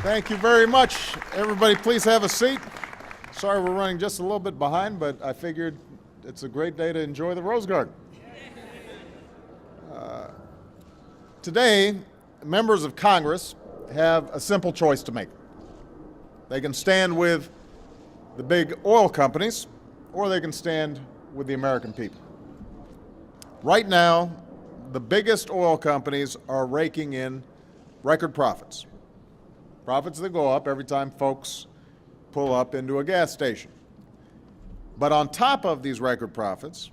Thank you very much. Everybody, please have a seat. Sorry we're running just a little bit behind, but I figured it's a great day to enjoy the Rose Garden. Today, members of Congress have a simple choice to make. They can stand with the big oil companies, or they can stand with the American people. Right now, the biggest oil companies are raking in record profits. Profits that go up every time folks pull up into a gas station. But on top of these record profits,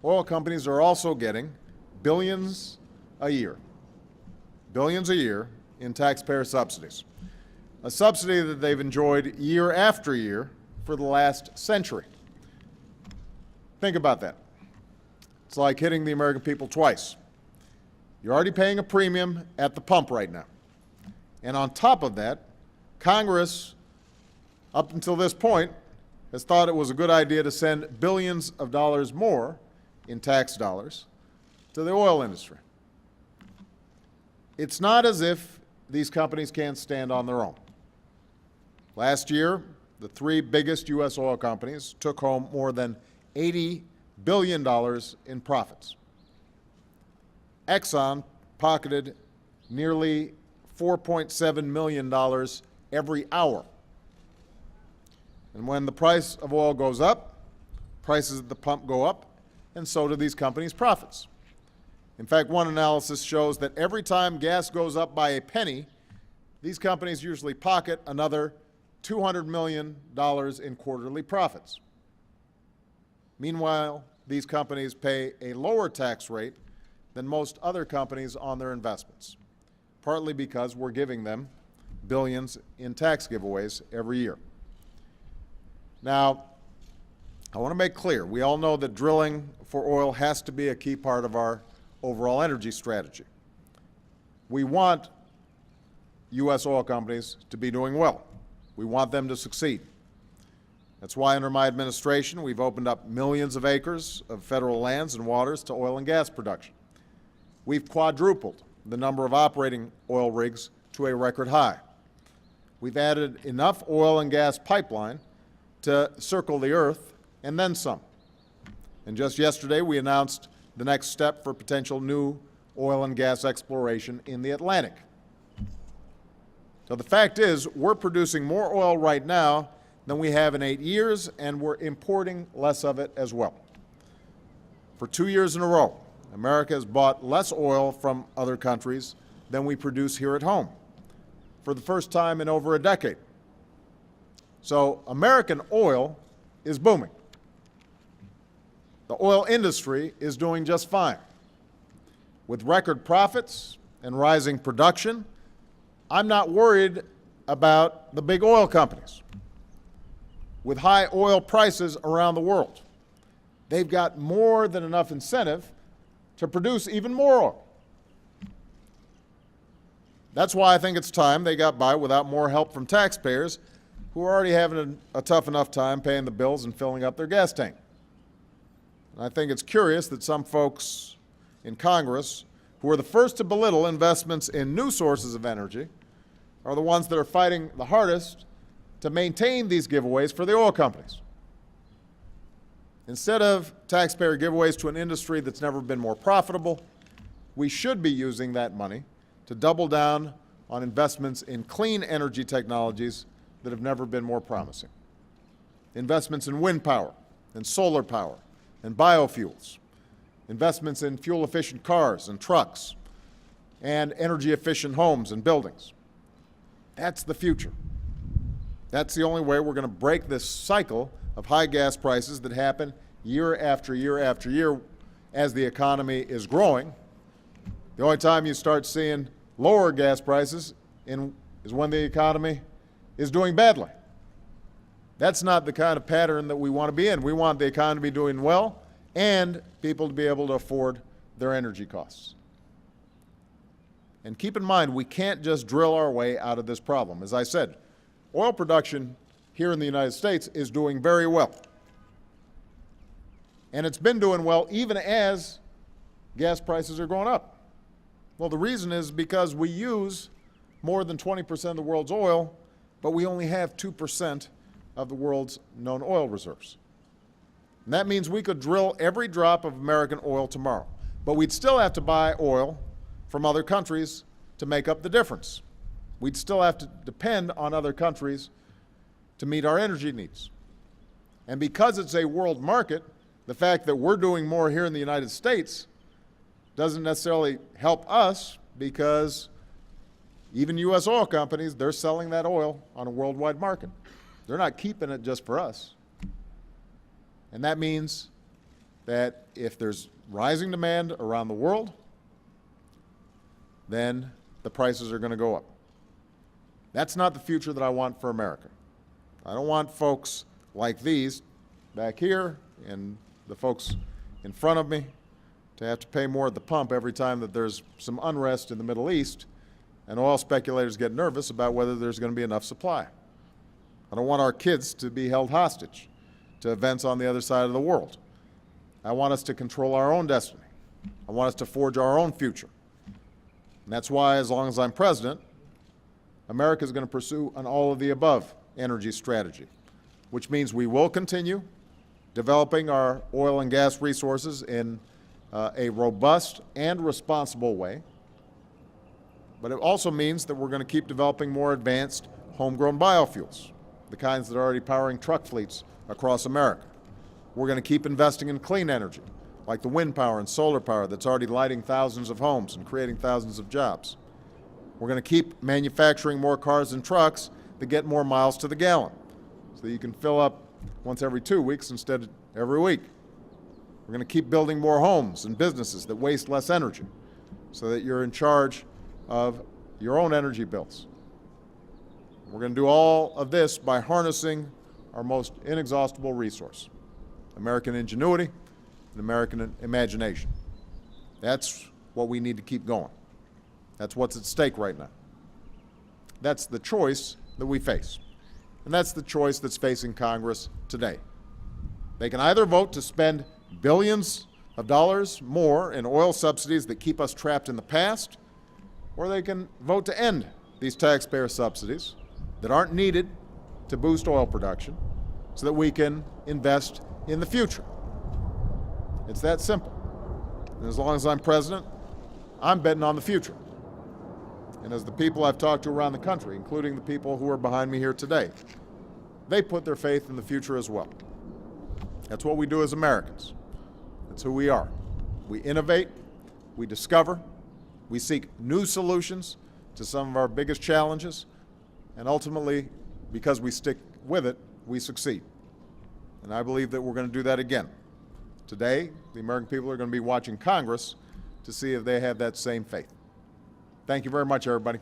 oil companies are also getting billions a year in taxpayer subsidies. A subsidy that they've enjoyed year after year for the last century. Think about that. It's like hitting the American people twice. You're already paying a premium at the pump right now. And on top of that, Congress, up until this point, has thought it was a good idea to send billions of dollars more in tax dollars to the oil industry. It's not as if these companies can't stand on their own. Last year, the three biggest U.S. oil companies took home more than $80 billion in profits. Exxon pocketed nearly $4.7 million every hour. And when the price of oil goes up, prices at the pump go up, and so do these companies' profits. In fact, one analysis shows that every time gas goes up by a penny, these companies usually pocket another $200 million in quarterly profits. Meanwhile, these companies pay a lower tax rate than most other companies on their investments, partly because we're giving them billions in tax giveaways every year. Now, I want to make clear, we all know that drilling for oil has to be a key part of our overall energy strategy. We want U.S. oil companies to be doing well. We want them to succeed. That's why under my administration, we've opened up millions of acres of federal lands and waters to oil and gas production. We've quadrupled the number of operating oil rigs to a record high. We've added enough oil and gas pipeline to circle the earth and then some. And just yesterday, we announced the next step for potential new oil and gas exploration in the Atlantic. So the fact is, we're producing more oil right now than we have in 8 years, and we're importing less of it as well. For 2 years in a row, America has bought less oil from other countries than we produce here at home, for the first time in over a decade. So American oil is booming. The oil industry is doing just fine. With record profits and rising production, I'm not worried about the big oil companies. With high oil prices around the world, they've got more than enough incentive to produce even more oil. That's why I think it's time they got by without more help from taxpayers who are already having a tough enough time paying the bills and filling up their gas tank. And I think it's curious that some folks in Congress who are the first to belittle investments in new sources of energy are the ones that are fighting the hardest to maintain these giveaways for the oil companies. Instead of taxpayer giveaways to an industry that's never been more profitable, we should be using that money to double down on investments in clean energy technologies that have never been more promising. Investments in wind power and solar power and biofuels. Investments in fuel-efficient cars and trucks and energy-efficient homes and buildings. That's the future. That's the only way we're going to break this cycle of high gas prices that happen year after year after year as the economy is growing. The only time you start seeing lower gas prices is when the economy is doing badly. That's not the kind of pattern that we want to be in. We want the economy to be doing well and people to be able to afford their energy costs. And keep in mind, we can't just drill our way out of this problem. As I said, oil production here in the United States is doing very well. And it's been doing well even as gas prices are going up. Well, the reason is because we use more than 20% of the world's oil, but we only have 2% of the world's known oil reserves. And that means we could drill every drop of American oil tomorrow, but we'd still have to buy oil from other countries to make up the difference. We'd still have to depend on other countries to meet our energy needs. And because it's a world market, the fact that we're doing more here in the United States doesn't necessarily help us, because even U.S. oil companies, they're selling that oil on a worldwide market. They're not keeping it just for us. And that means that if there's rising demand around the world, then the prices are going to go up. That's not the future that I want for America. I don't want folks like these back here and the folks in front of me to have to pay more at the pump every time that there's some unrest in the Middle East and oil speculators get nervous about whether there's going to be enough supply. I don't want our kids to be held hostage to events on the other side of the world. I want us to control our own destiny. I want us to forge our own future. And that's why, as long as I'm president, America is going to pursue an all-of-the-above energy strategy, which means we will continue developing our oil and gas resources in a robust and responsible way. But it also means that we're going to keep developing more advanced homegrown biofuels, the kinds that are already powering truck fleets across America. We're going to keep investing in clean energy, like the wind power and solar power that's already lighting thousands of homes and creating thousands of jobs. We're going to keep manufacturing more cars and trucks that get more miles to the gallon, so that you can fill up once every 2 weeks instead of every week. We're going to keep building more homes and businesses that waste less energy, so that you're in charge of your own energy bills. We're going to do all of this by harnessing our most inexhaustible resource, American ingenuity and American imagination. That's what we need to keep going. That's what's at stake right now. That's the choice that we face. And that's the choice that's facing Congress today. They can either vote to spend billions of dollars more in oil subsidies that keep us trapped in the past, or they can vote to end these taxpayer subsidies that aren't needed to boost oil production so that we can invest in the future. It's that simple. And as long as I'm president, I'm betting on the future. And as the people I've talked to around the country, including the people who are behind me here today, they put their faith in the future as well. That's what we do as Americans. That's who we are. We innovate, we discover, we seek new solutions to some of our biggest challenges, and ultimately, because we stick with it, we succeed. And I believe that we're going to do that again. Today, the American people are going to be watching Congress to see if they have that same faith. Thank you very much, everybody.